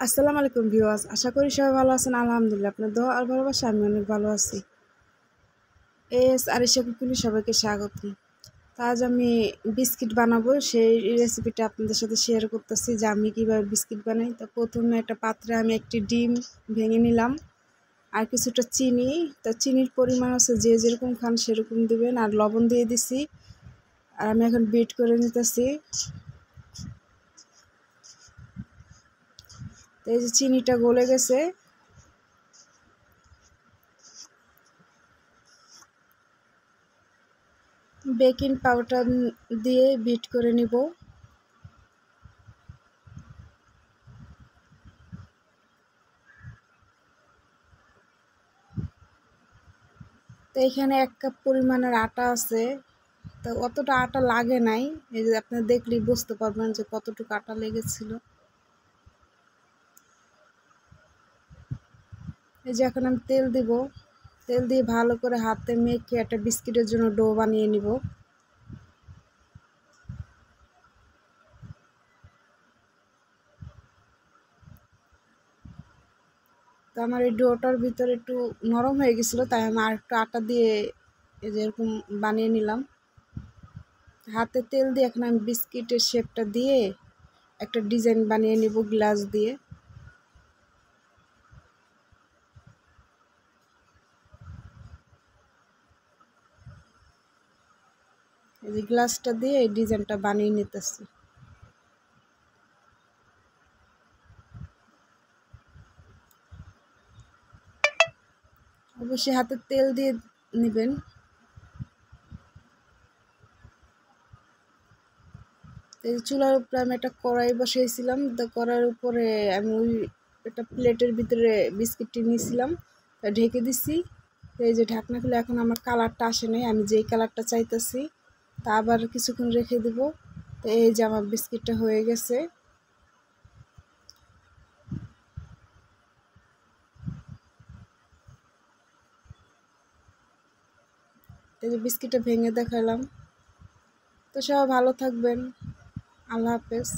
আসসালামু আলাইকুম ভিউয়ার্স, আশা করি সবাই ভালো আছেন। আলহামদুলিল্লাহ, আপনার দোয়া আর ভালোবাসা আমি অনেক ভালো আছি। আরিশা কুকিংয়ে সবাইকে স্বাগত। তা আজ আমি বিস্কিট বানাবো, সেই রেসিপিটা আপনাদের সাথে শেয়ার করতেছি যে আমি কীভাবে বিস্কিট বানাই। তো প্রথমে একটা পাত্রে আমি একটি ডিম ভেঙে নিলাম আর কিছুটা চিনি। তো চিনির পরিমাণ আছে যে যেরকম খান সেরকম দেবেন, আর লবণ দিয়ে দিছি। আর আমি এখন বিট করে নিতেছি। তো এই যে চিনিটা গলে গেছে, বেকিং পাউডার দিয়ে বিট করে নিব। তো এখানে 1 কাপ পরিমাণের আটা আছে। তো অতটা আটা লাগে নাই, এই যে আপনারা দেখলেই বুঝতে পারবেন যে কতটুকু আটা লেগেছিল। এই যে এখন আমি তেল দিব, তেল দিয়ে ভালো করে হাতে মেখে একটা বিস্কিটের জন্য ডো বানিয়ে নিব। তো আমার এই ডোটার ভিতরে একটু নরম হয়ে গেছিলো, তাই আমি আর একটু আটা দিয়ে এই যে এরকম বানিয়ে নিলাম। হাতে তেল দিয়ে এখন আমি বিস্কিটের শেপটা দিয়ে একটা ডিজাইন বানিয়ে নিব গ্লাস দিয়ে। এই যে গ্লাসটা দিয়ে এই ডিজাইনটা বানিয়ে নিতেছি। অবশ্যই হাতে তেল দিয়ে নেবেন। এই চুলার উপরে আমি একটা কড়াই বসিয়েছিলাম। তো কড়াইয়ের উপরে আমি ওই একটা প্লেটের ভিতরে বিস্কিটটি নিয়েছিলাম, তা ঢেকে দিছি। তো এই যে ঢাকনা খুলে এখন আমার কালারটা আসে নাই, আমি যেই কালারটা চাইতেছি তা আবার কিছুক্ষণ রেখে দিব। তো এই যে আমার বিস্কিটটা হয়ে গেছে। এই যে বিস্কিটটা ভেঙে দেখালাম। তো সবাই ভালো থাকবেন। আল্লাহ হাফেজ।